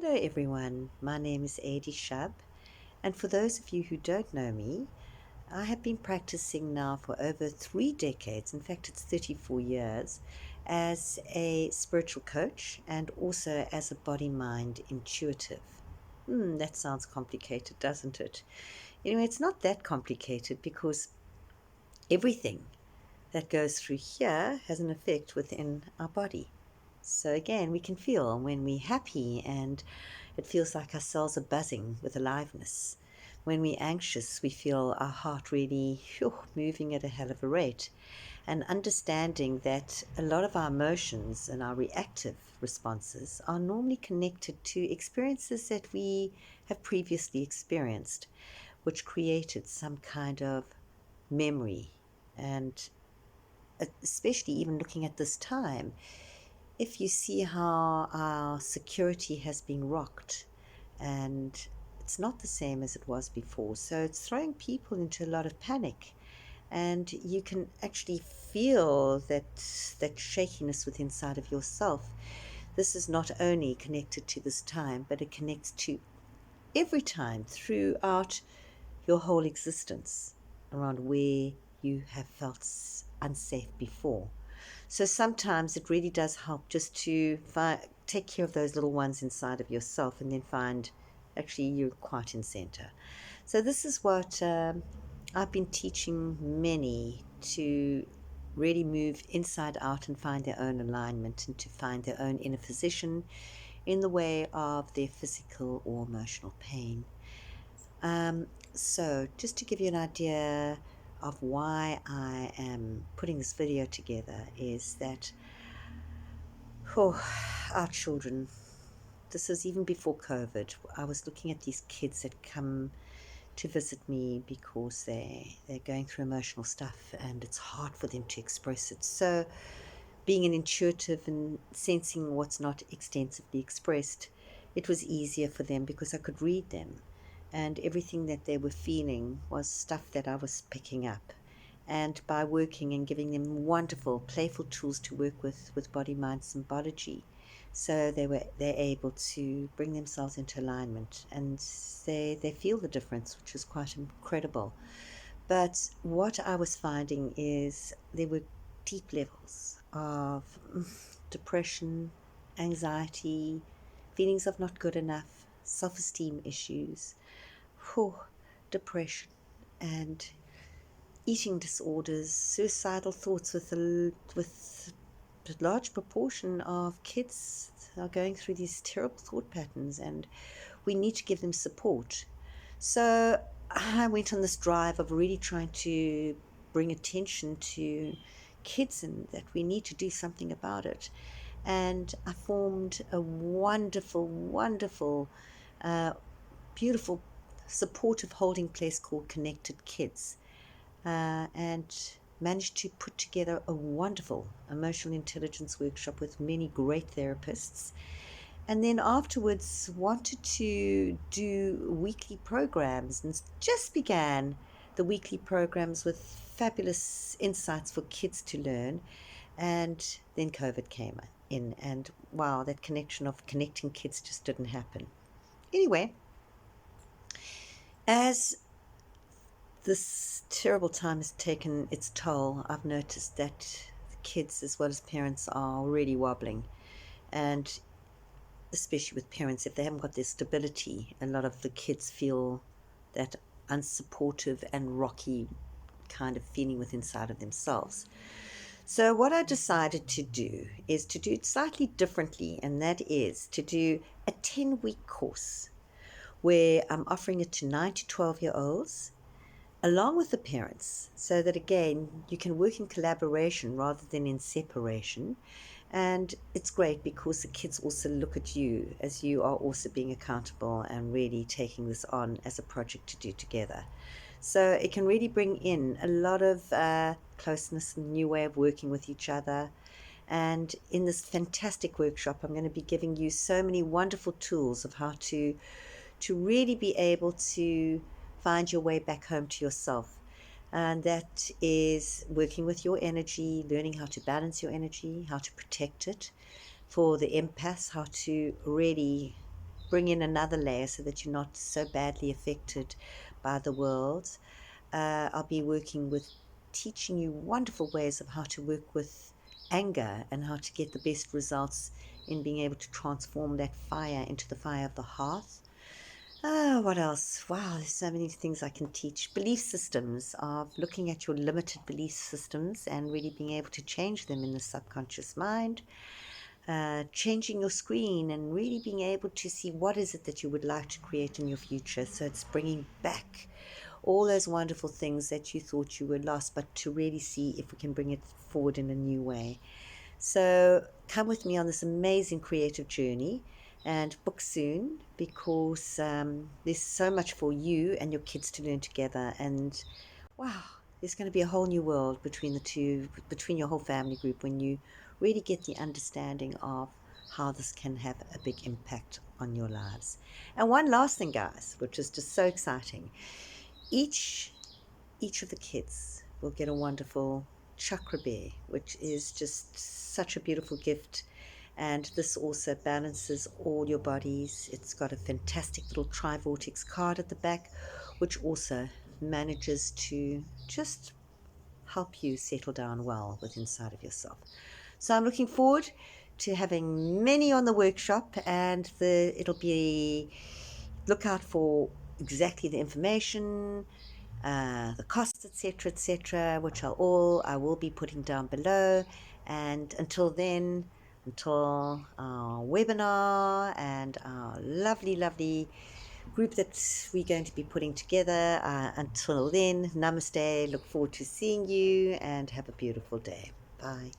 Hello everyone, my name is Adie, and for those of you who don't know me, I have been practicing now for over 3 decades, in fact it's 34 years, as a spiritual coach and also as a body-mind intuitive. That sounds complicated, doesn't it? Anyway, it's not that complicated because everything that goes through here has an effect within our body. So again, we can feel when we're happy and it feels like our cells are buzzing with aliveness. When we're anxious, we feel our heart really moving at a hell of a rate. And understanding that a lot of our emotions and our reactive responses are normally connected to experiences that we have previously experienced, which created some kind of memory. And especially even looking at this time, if you see how our security has been rocked and it's not the same as it was before, so it's throwing people into a lot of panic, and you can actually feel that shakiness within inside of yourself. This is not only connected to this time, but it connects to every time throughout your whole existence around where you have felt unsafe before. So sometimes it really does help just to take care of those little ones inside of yourself and then find actually you're quite in center. So this is what I've been teaching many to really move inside out and find their own alignment and to find their own inner physician in the way of their physical or emotional pain. So just to give you an idea of why I am putting this video together is that our children, this is even before COVID, I was looking at these kids that come to visit me because they're going through emotional stuff and it's hard for them to express it. So being an intuitive and sensing what's not extensively expressed, it was easier for them because I could read them, and everything that they were feeling was stuff that I was picking up. And by working and giving them wonderful, playful tools to work with body, mind, symbology, so they're able to bring themselves into alignment, and they feel the difference, which is quite incredible. But what I was finding is there were deep levels of depression, anxiety, feelings of not good enough, self-esteem issues, depression, and eating disorders, suicidal thoughts, with a large proportion of kids are going through these terrible thought patterns, and we need to give them support. So I went on this drive of really trying to bring attention to kids and that we need to do something about it. And I formed a wonderful, wonderful, beautiful, supportive holding place called Connected Kids, and managed to put together a wonderful emotional intelligence workshop with many great therapists. And then afterwards wanted to do weekly programs and just began the weekly programs with fabulous insights for kids to learn. And then COVID came in, and wow, that connection of connecting kids just didn't happen. Anyway, as this terrible time has taken its toll, I've noticed that the kids as well as parents are really wobbling. And especially with parents, if they haven't got their stability, a lot of the kids feel that unsupportive and rocky kind of feeling within inside of themselves. So what I decided to do is to do it slightly differently, and that is to do a 10-week course where I'm offering it to 9 to 12-year-olds along with the parents, so that again you can work in collaboration rather than in separation. And it's great because the kids also look at you as you are also being accountable and really taking this on as a project to do together. So it can really bring in a lot of closeness and new way of working with each other. And in this fantastic workshop, I'm going to be giving you so many wonderful tools of how to really be able to find your way back home to yourself. And that is working with your energy, learning how to balance your energy, how to protect it. For the empaths, how to really bring in another layer so that you're not so badly affected by the world. I'll be working with teaching you wonderful ways of how to work with anger and how to get the best results in being able to transform that fire into the fire of the hearth. What else? Wow, there's so many things I can teach. Belief systems, of looking at your limited belief systems and really being able to change them in the subconscious mind. Changing your screen and really being able to see what is it that you would like to create in your future. So it's bringing back all those wonderful things that you thought you were lost, but to really see if we can bring it forward in a new way. So come with me on this amazing creative journey and book soon, because there's so much for you and your kids to learn together. And wow, there's going to be a whole new world between the two, between your whole family group, when you really get the understanding of how this can have a big impact on your lives. And one last thing, guys, which is just so exciting. Each of the kids will get a wonderful chakra bear, which is just such a beautiful gift. And this also balances all your bodies. It's got a fantastic little tri-vortex card at the back, which also manages to just help you settle down well with inside of yourself. So I'm looking forward to having many on the workshop, and it'll be, look out for exactly the information, the costs, etc., which are all I will be putting down below. And until then, until our webinar and our lovely group that we're going to be putting together, until then, namaste, look forward to seeing you and have a beautiful day. Bye.